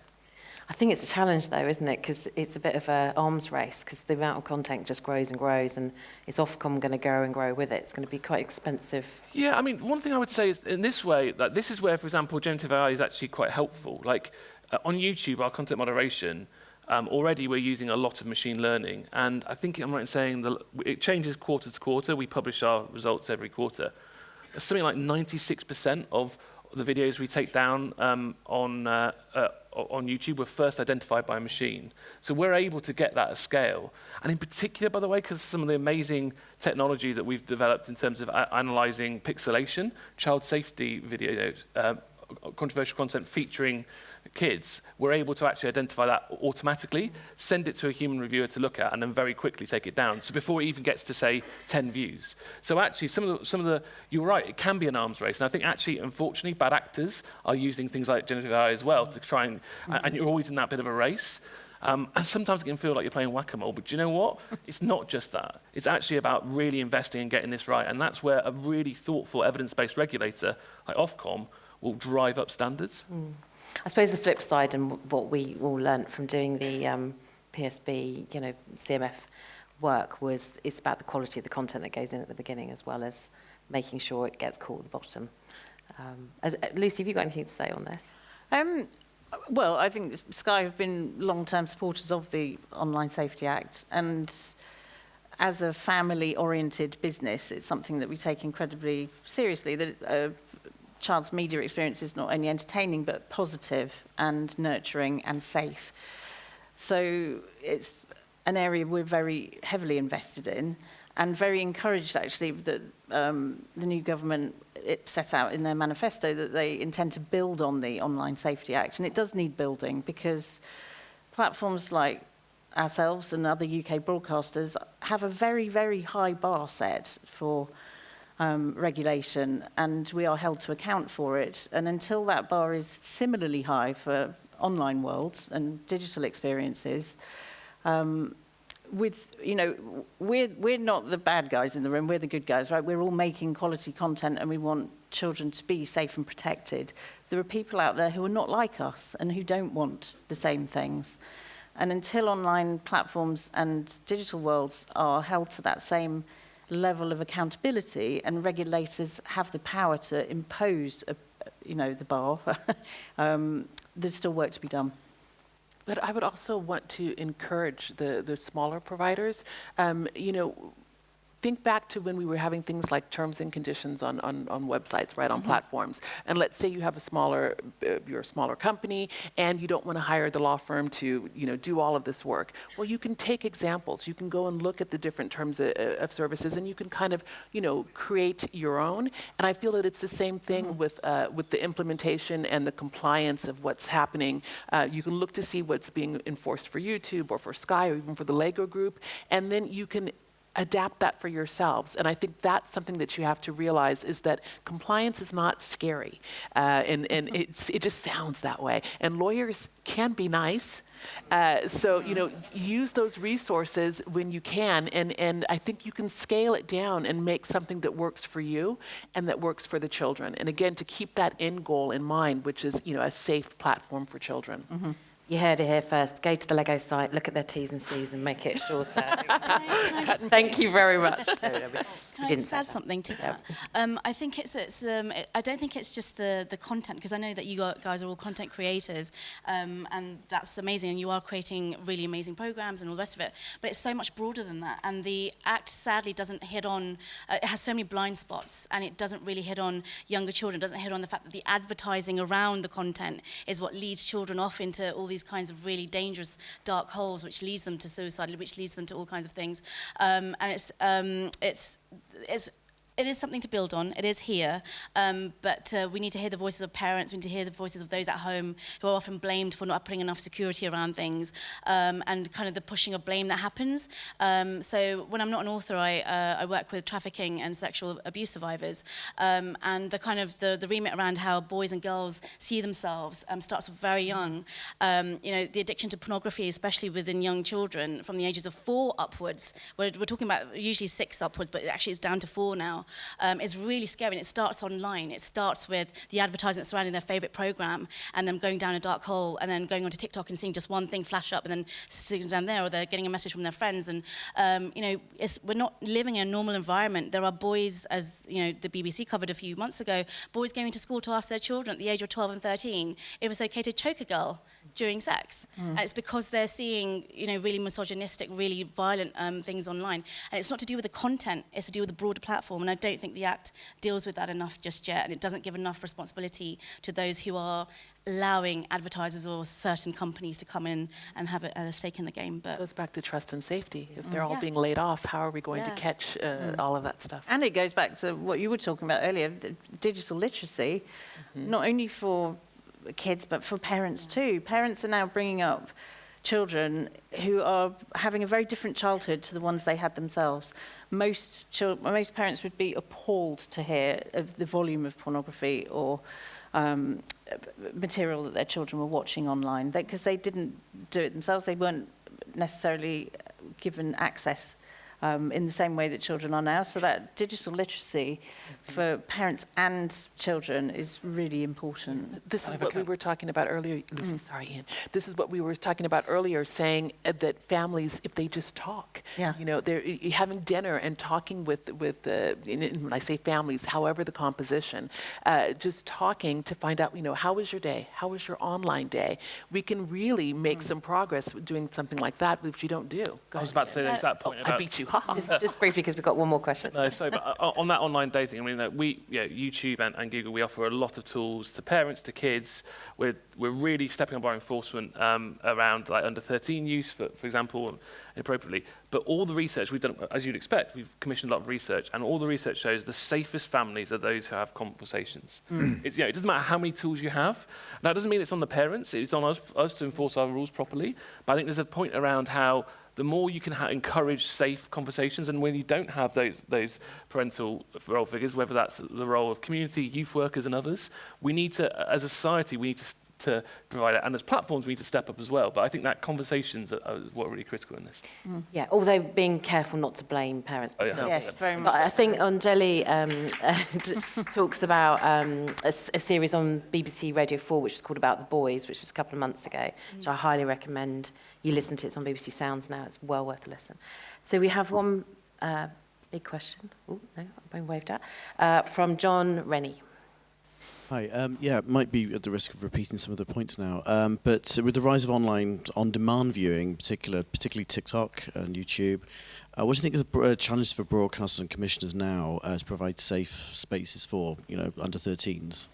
Speaker 1: I think it's a challenge, though, isn't it? Because it's a bit of an arms race, because the amount of content just grows and grows, and is Ofcom going to grow and grow with it? It's going to be quite expensive.
Speaker 3: Yeah, I mean, one thing I would say is in this way, that this is where, for example, generative AI is actually quite helpful. Like on YouTube, our content moderation, already we're using a lot of machine learning, and I think I'm right in saying that it changes quarter to quarter. We publish our results every quarter. Something like 96% of the videos we take down on YouTube were first identified by a machine. So we're able to get that at scale. And in particular, by the way, because some of the amazing technology that we've developed in terms of analyzing pixelation, child safety videos, controversial content featuring kids, we're able to actually identify that automatically, send it to a human reviewer to look at, and then very quickly take it down. So before it even gets to, say, 10 views. So actually, some of the you're right, it can be an arms race. And I think actually, unfortunately, bad actors are using things like generative AI as well to try and you're always in that bit of a race. And sometimes it can feel like you're playing whack-a-mole, but do you know what? It's not just that. It's actually about really investing and getting this right. And that's where a really thoughtful, evidence-based regulator like Ofcom will drive up standards.
Speaker 1: I suppose the flip side, and what we all learnt from doing the PSB, CMF work, it's about the quality of the content that goes in at the beginning, as well as making sure it gets caught at the bottom. Lucy, have you got anything to say on this?
Speaker 5: Well, I think Sky have been long-term supporters of the Online Safety Act, and as a family-oriented business, it's something that we take incredibly seriously, that child's media experience is not only entertaining, but positive and nurturing and safe. So it's an area we're very heavily invested in, and very encouraged, actually, that the new government set out in their manifesto that they intend to build on the Online Safety Act. And it does need building, because platforms like ourselves and other UK broadcasters have a very, very high bar set for regulation, and we are held to account for it. And until that bar is similarly high for online worlds and digital experiences, we're not the bad guys in the room, we're the good guys, right? We're all making quality content, and we want children to be safe and protected. There are people out there who are not like us and who don't want the same things. And until online platforms and digital worlds are held to that same level of accountability, and regulators have the power to impose, the bar, there's still work to be done.
Speaker 4: But I would also want to encourage the smaller providers. Think back to when we were having things like terms and conditions on websites, right, on platforms. And let's say you have you're a smaller company, and you don't want to hire the law firm to, do all of this work. Well, you can take examples. You can go and look at the different terms of services, and you can kind of, create your own. And I feel that it's the same thing with the implementation and the compliance of what's happening. You can look to see what's being enforced for YouTube or for Sky or even for the Lego Group, and then you can adapt that for yourselves. And I think that's something that you have to realize, is that compliance is not scary. And it just sounds that way. And lawyers can be nice. So, use those resources when you can. And I think you can scale it down and make something that works for you and that works for the children. And again, to keep that end goal in mind, which is, a safe platform for children.
Speaker 1: You heard it here first. Go to the Lego site, look at their T's and C's, and make it shorter. Thank you very much.
Speaker 6: Can I just add something to that? I think I don't think it's just the content, because I know that you guys are all content creators, and that's amazing, and you are creating really amazing programs and all the rest of it. But it's so much broader than that, and the Act sadly doesn't hit on. It has so many blind spots, and it doesn't really hit on younger children. It doesn't hit on the fact that the advertising around the content is what leads children off into all these kinds of really dangerous dark holes, which leads them to suicide, which leads them to all kinds of things. And it is something to build on. It is here, but we need to hear the voices of parents. We need to hear the voices of those at home who are often blamed for not putting enough security around things, and kind of the pushing of blame that happens. So when I'm not an author, I work with trafficking and sexual abuse survivors, and the kind of the remit around how boys and girls see themselves starts very young. The addiction to pornography, especially within young children from the ages of 4 upwards. We're talking about usually 6 upwards, but actually it's down to 4 now. Is really scary, and it starts online. It starts with the advertising that's surrounding their favourite programme, and them going down a dark hole, and then going onto TikTok and seeing just one thing flash up, and then sitting down there, or they're getting a message from their friends. And we're not living in a normal environment. There are boys, as the BBC covered a few months ago, boys going to school to ask their children at the age of 12 and 13 if it's okay to choke a girl during sex. And it's because they're seeing, really misogynistic, really violent things online. And it's not to do with the content, it's to do with the broader platform. And I don't think the Act deals with that enough just yet. And it doesn't give enough responsibility to those who are allowing advertisers or certain companies to come in and have a stake in the game. But
Speaker 4: it goes back to trust and safety. If they're all being laid off, how are we going to catch all of that stuff?
Speaker 5: And it goes back to what you were talking about earlier, digital literacy, not only for kids, but for parents too. Parents are now bringing up children who are having a very different childhood to the ones they had themselves. Most parents would be appalled to hear of the volume of pornography or material that their children were watching online, because they didn't do it themselves. They weren't necessarily given access in the same way that children are now. So that digital literacy for parents and children is really important.
Speaker 4: This is what we were talking about earlier. Lucy, sorry, Ian. This is what we were talking about earlier, saying that families, if they just talk, they're having dinner and talking with when I say families, however the composition, just talking to find out, how was your day? How was your online day? We can really make some progress with doing something like that, which you don't do.
Speaker 3: I was about to say the exact point.
Speaker 4: I beat you.
Speaker 1: Just briefly, because we've got one more question.
Speaker 3: No, sorry, but on that online dating, YouTube and Google, we offer a lot of tools to parents, to kids. We're really stepping up our enforcement around under 13 use, for example, inappropriately. But all the research we've done, as you'd expect, we've commissioned a lot of research, and all the research shows the safest families are those who have conversations. It doesn't matter how many tools you have. Now, it doesn't mean it's on the parents. It's on us to enforce our rules properly. But I think there's a point around how the more you can encourage safe conversations, and when you don't have those parental role figures, whether that's the role of community, youth workers and others, we need to, as a society, we need to provide it. And as platforms, we need to step up as well. But I think that conversations are what are really critical in this.
Speaker 1: Yeah, although being careful not to blame parents.
Speaker 3: Oh, yeah.
Speaker 5: Yes, very much.
Speaker 1: But I think Anjali talks about a series on BBC Radio 4, which was called About the Boys, which was a couple of months ago, which I highly recommend you listen to. It's on BBC Sounds now. It's well worth a listen. So we have one big question. Oh, no, I'm being waved at. From John Rennie.
Speaker 11: Hi. It might be at the risk of repeating some of the points now, but with the rise of online on-demand viewing, particularly TikTok and YouTube, what do you think are the challenges for broadcasters and commissioners now to provide safe spaces for under 13s?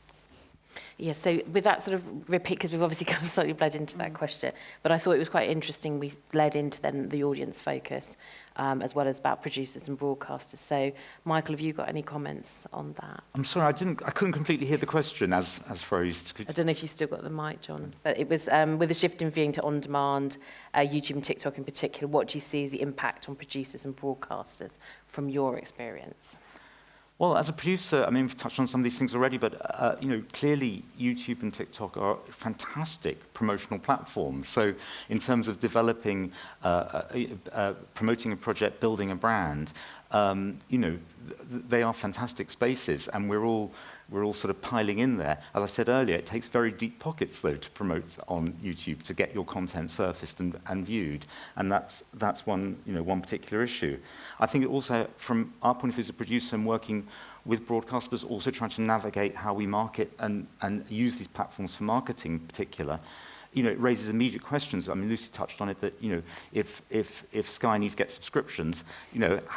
Speaker 1: Yeah, so with that sort of repeat, because we've obviously kind of slightly bled into that question, but I thought it was quite interesting. We led into then the audience focus, as well as about producers and broadcasters. So, Michael, have you got any comments on that?
Speaker 7: I'm sorry, I couldn't completely hear the question as phrased.
Speaker 1: I don't know if you've still got the mic, John, but it was with the shift in viewing to on-demand, YouTube and TikTok in particular, what do you see as the impact on producers and broadcasters from your experience?
Speaker 7: Well, as a producer, I mean, we've touched on some of these things already, but clearly YouTube and TikTok are fantastic promotional platforms. So in terms of developing, promoting a project, building a brand, they are fantastic spaces, and we're all we're all sort of piling in there. As I said earlier, it takes very deep pockets, though, to promote on YouTube, to get your content surfaced and viewed. And that's one, one particular issue. I think it also, from our point of view as a producer and working with broadcasters, also trying to navigate how we market and use these platforms for marketing in particular, it raises immediate questions. I mean, Lucy touched on it, that, if Sky needs to get subscriptions,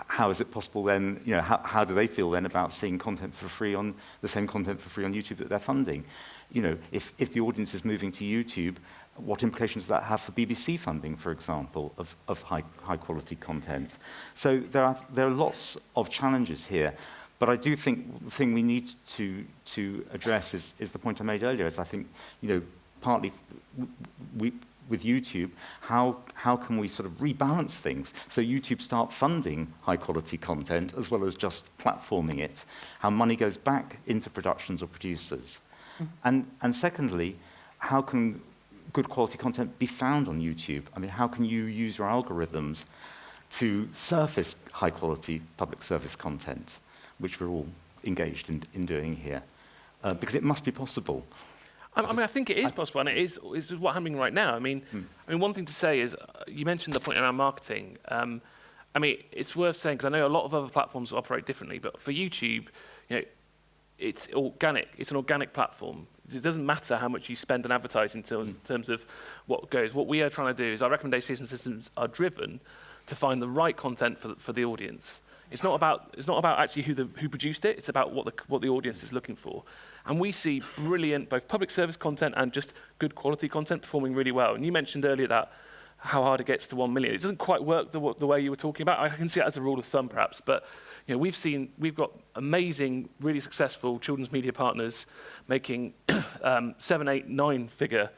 Speaker 7: how is it possible then, how do they feel then about seeing content for free on, the same content for free on YouTube that they're funding? If the audience is moving to YouTube, what implications does that have for BBC funding, for example, of high quality content? So there are lots of challenges here. But I do think the thing we need to address is the point I made earlier, is I think, partly with YouTube, how can we sort of rebalance things so YouTube start funding high-quality content as well as just platforming it, how money goes back into productions or producers. And secondly, how can good quality content be found on YouTube? I mean, how can you use your algorithms to surface high-quality public service content, which we're all engaged in doing here? Because it must be possible.
Speaker 3: I mean, I think it is possible, and it is what's happening right now. I mean, one thing to say is, you mentioned the point around marketing. I mean, it's worth saying, because I know a lot of other platforms operate differently, but for YouTube, it's organic. It's an organic platform. It doesn't matter how much you spend on advertising in terms of what goes. What we are trying to do is our recommendation systems are driven to find the right content for the audience. It's not about actually who produced it. It's about what the audience is looking for. And we see brilliant both public service content and just good quality content performing really well. And you mentioned earlier that how hard it gets to 1 million. It doesn't quite work the way you were talking about. I can see it as a rule of thumb, perhaps. But we've got amazing, really successful children's media partners making 7, 8, 9-figure,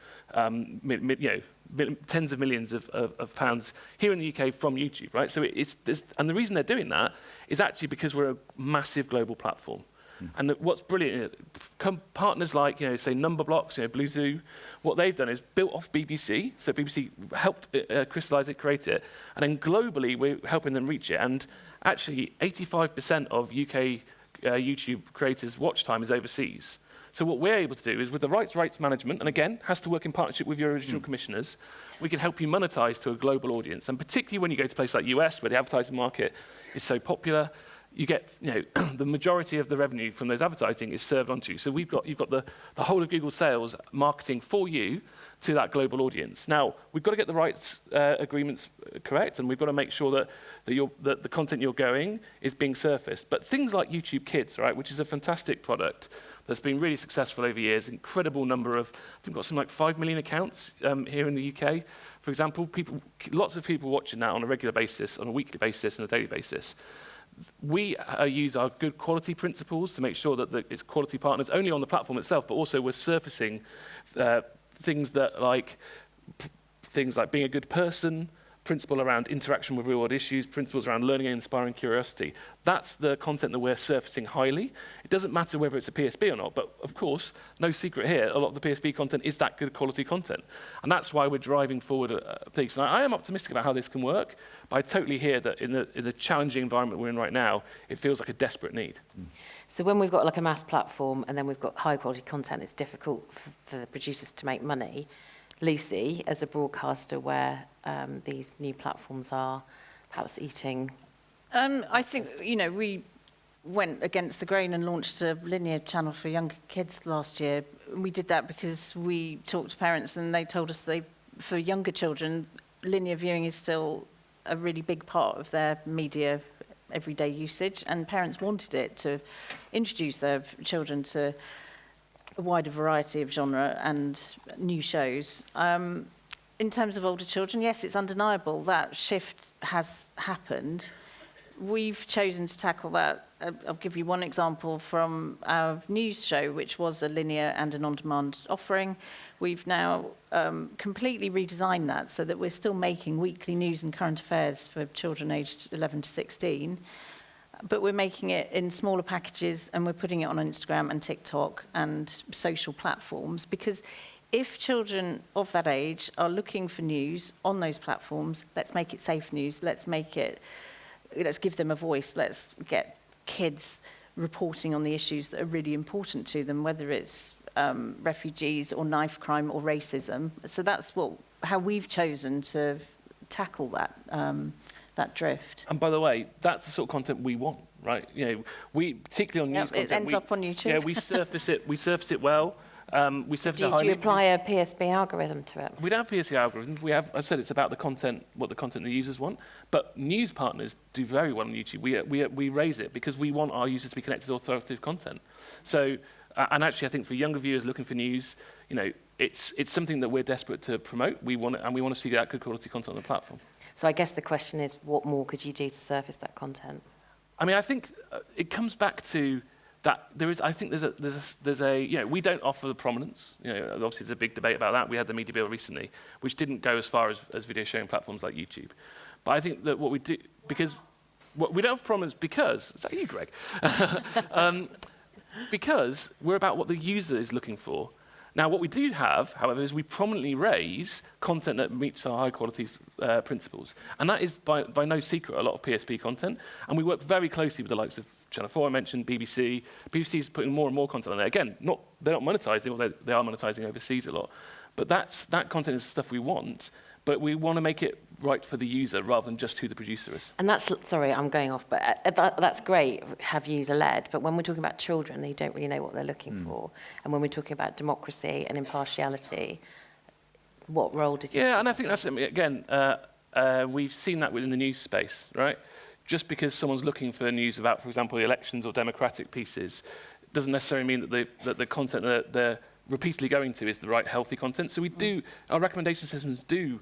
Speaker 3: tens of millions of pounds here in the UK from YouTube, right? So and the reason they're doing that is actually because we're a massive global platform. And what's brilliant, partners like, say, Numberblocks, Blue Zoo, what they've done is built off BBC. So BBC helped crystallize it, create it. And then globally, we're helping them reach it. And actually, 85% of UK YouTube creators' watch time is overseas. So what we're able to do is, with the rights management, and again, has to work in partnership with your original commissioners, we can help you monetize to a global audience. And particularly when you go to places like US, where the advertising market is so popular, you get, the majority of the revenue from those advertising is served onto you. So you've got the whole of Google sales marketing for you to that global audience. Now, we've got to get the rights agreements correct, and we've got to make sure that the content you're going is being surfaced. But things like YouTube Kids, right, which is a fantastic product that's been really successful over years, incredible number of, I think we've got something like 5 million accounts here in the UK, for example. Lots of people watching that on a regular basis, on a weekly basis, and a daily basis. We use our good quality principles to make sure that it's quality partners only on the platform itself, but also we're surfacing things like being a good person, principle around interaction with real-world issues, principles around learning and inspiring curiosity. That's the content that we're surfacing highly. It doesn't matter whether it's a PSB or not, but of course, no secret here, a lot of the PSB content is that good quality content. And that's why we're driving forward a piece. And I am optimistic about how this can work, but I totally hear that in the challenging environment we're in right now, it feels like a desperate need.
Speaker 1: So when we've got like a mass platform and then we've got high quality content, it's difficult for the producers to make money. Lucy, as a broadcaster, where these new platforms are perhaps eating?
Speaker 5: I think, we went against the grain and launched a linear channel for younger kids last year. We did that because we talked to parents and they told us for younger children, linear viewing is still a really big part of their media everyday usage, and parents wanted it to introduce their children to a wider variety of genre and new shows. In terms of older children, yes, it's undeniable that shift has happened. We've chosen to tackle that. I'll give you one example from our news show, which was a linear and an on-demand offering. We've now completely redesigned that so that we're still making weekly news and current affairs for children aged 11 to 16. But we're making it in smaller packages and we're putting it on Instagram and TikTok and social platforms, because if children of that age are looking for news on those platforms, let's make it safe news. Let's give them a voice. Let's get kids reporting on the issues that are really important to them, whether it's refugees or knife crime or racism. So that's how we've chosen to tackle that drift.
Speaker 3: And by the way, that's the sort of content we want, right? You know, we particularly on news content.
Speaker 5: It ends up on YouTube.
Speaker 3: Yeah, we surface it. We surface it well. We surface it
Speaker 1: Do you apply a PSB algorithm to it?
Speaker 3: We don't have PSB algorithms. We have, as I said, it's about the content, what the content the users want. But news partners do very well on YouTube. We raise it because we want our users to be connected to authoritative content. So, and actually, I think for younger viewers looking for news, you know, it's something that we're desperate to promote. We want to see that good quality content on the platform.
Speaker 1: So I guess the question is, what more could you do to surface that content?
Speaker 3: I mean, I think it comes back to that there's a you know, we don't offer the prominence. You know, obviously there's a big debate about that. We had the media bill recently, which didn't go as far as video sharing platforms like YouTube. But I think that what we do, because we don't have prominence because, is that you, Greg? Because we're about what the user is looking for. Now, what we do have, however, is we prominently raise content that meets our high-quality principles. And that is, by no secret, a lot of PSP content. And we work very closely with the likes of Channel 4, I mentioned, BBC. BBC is putting more and more content on there. Again, they're not monetizing, although they are monetizing overseas a lot. But that content is stuff we want, but we want to make it right for the user rather than just who the producer is.
Speaker 1: And that's, sorry, I'm going off, but that's great, have user-led, but when we're talking about children, they don't really know what they're looking for. And when we're talking about democracy and impartiality, what role does you...
Speaker 3: Yeah, and I think that's, again, we've seen that within the news space, right? Just because someone's looking for news about, for example, the elections or democratic pieces, doesn't necessarily mean that the content that they're repeatedly going to is the right healthy content. So we do, our recommendation systems do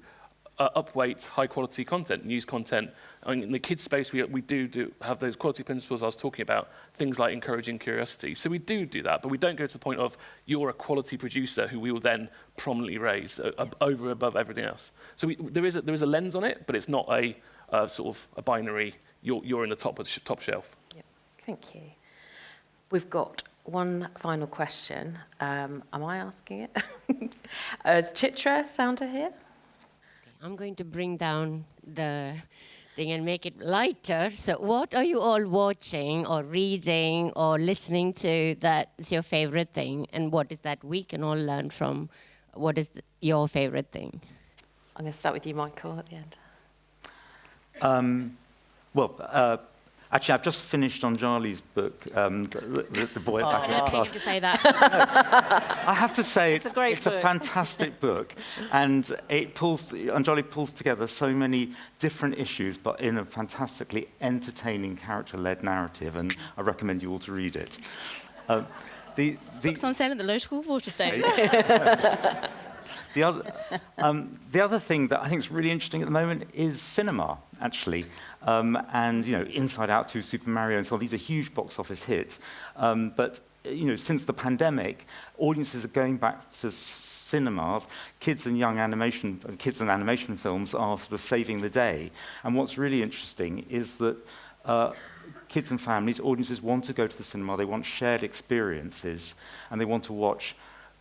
Speaker 3: upweight high-quality content, news content. I mean, in the kids space, we do have those quality principles I was talking about, things like encouraging curiosity. So we do that, but we don't go to the point of you're a quality producer who we will then prominently raise over above everything else. So there is a lens on it, but it's not a sort of a binary, you're in the top shelf.
Speaker 1: Yep. Thank you. We've got one final question. Am I asking it? Is Chitra Sounder here?
Speaker 12: I'm going to bring down the thing and make it lighter. So what are you all watching or reading or listening to that is your favorite thing? And what is that we can all learn from? What is your favorite thing?
Speaker 1: I'm going to start with you, Michael, at the end.
Speaker 7: Actually, I've just finished on Charlie's book, The Boy at Back
Speaker 6: I
Speaker 7: of
Speaker 6: don't
Speaker 7: Class.
Speaker 6: pay him to say that.
Speaker 7: I have to say,
Speaker 5: It's a great
Speaker 7: it's a
Speaker 5: book.
Speaker 7: fantastic book, and Charlie pulls together so many different issues, but in a fantastically entertaining, character-led narrative, and I recommend you all to read it.
Speaker 6: Books on sale at the local Waterstone.
Speaker 7: The other thing that I think is really interesting at the moment is cinema, actually. And, you know, Inside Out 2, Super Mario, and so on, these are huge box office hits. But, you know, since the pandemic, audiences are going back to cinemas. Kids and animation films are sort of saving the day. And what's really interesting is that kids and families, audiences want to go to the cinema, they want shared experiences, and they want to watch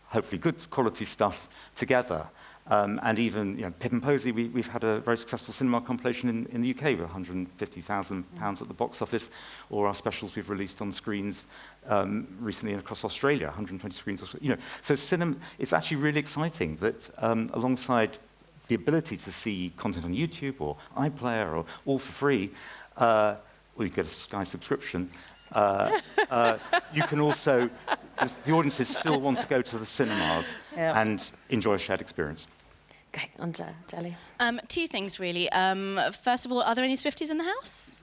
Speaker 7: hopefully good quality stuff together. And even, you know, Pip and Posy, we've had a very successful cinema compilation in the UK with £150,000 at the box office, or our specials we've released on screens recently across Australia, 120 screens. You know, so cinema, it's actually really exciting that alongside the ability to see content on YouTube or iPlayer or all for free, or you get a Sky subscription, you can also, the audiences still want to go to the cinemas and enjoy a shared experience.
Speaker 1: Okay, on to Deli.
Speaker 6: Two things, really. First of all, are there any Swifties in the house?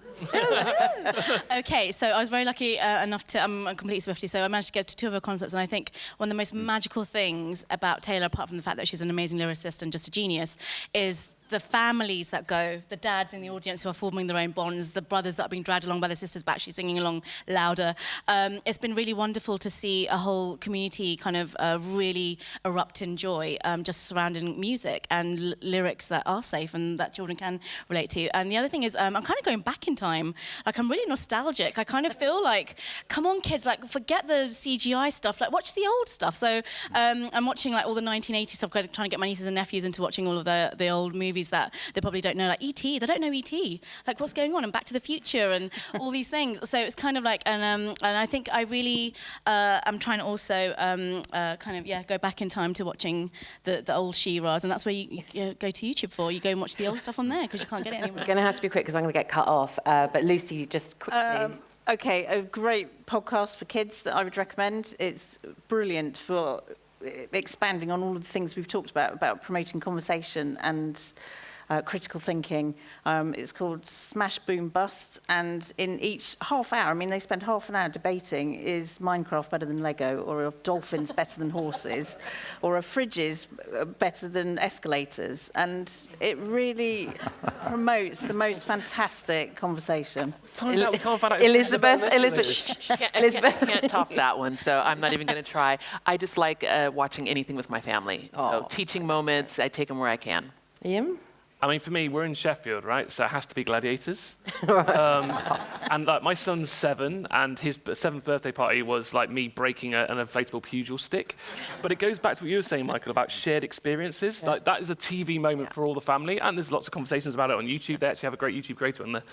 Speaker 6: Okay, so I was very lucky enough to, I'm a complete Swiftie, so I managed to go to two of her concerts, and I think one of the most magical things about Taylor, apart from the fact that she's an amazing lyricist and just a genius, is the families that go, the dads in the audience who are forming their own bonds, the brothers that are being dragged along by their sisters but actually singing along louder. It's been really wonderful to see a whole community kind of really erupt in joy just surrounding music and lyrics that are safe and that children can relate to. And the other thing is I'm kind of going back in time. Like, I'm really nostalgic. I kind of feel like, come on, kids, like, forget the CGI stuff. Like, watch the old stuff. So I'm watching, like, all the 1980s stuff, trying to get my nieces and nephews into watching all of the old movies movies that they probably don't know, like E.T., they don't know E.T., like what's going on, and Back to the Future and all these things. So it's kind of like, and I think I really am trying to also go back in time to watching the old She-Ras, and that's where you go to YouTube for. You go and watch the old stuff on there because you can't get it anymore.
Speaker 1: We're going to have to be quick because I'm going to get cut off. But Lucy, just quickly.
Speaker 5: Okay, a great podcast for kids that I would recommend. It's brilliant for expanding on all of the things we've talked about promoting conversation and critical thinking. It's called Smash, Boom, Bust, and in each half hour, I mean, they spend half an hour debating, is Minecraft better than Lego, or are dolphins better than horses, or are fridges better than escalators? And it really promotes the most fantastic conversation.
Speaker 1: Elizabeth.
Speaker 4: I can't top that one, so I'm not even going to try. I just like watching anything with my family. So teaching moments, I take them where I can.
Speaker 1: Ian?
Speaker 3: I mean, for me, we're in Sheffield, right? So it has to be Gladiators. And like, my son's 7, and his 7th birthday party was like me breaking an inflatable pugil stick. But it goes back to what you were saying, Michael, about shared experiences. Yeah. Like, that is a TV moment for all the family, and there's lots of conversations about it on YouTube. They actually have a great YouTube creator on there.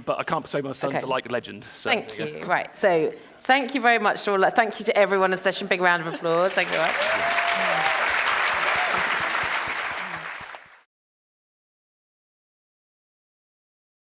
Speaker 3: But I can't persuade my son to like Legend. So,
Speaker 1: Thank you. Right, so thank you very much to all. Thank you to everyone in the session. Big round of applause. Thank you very much.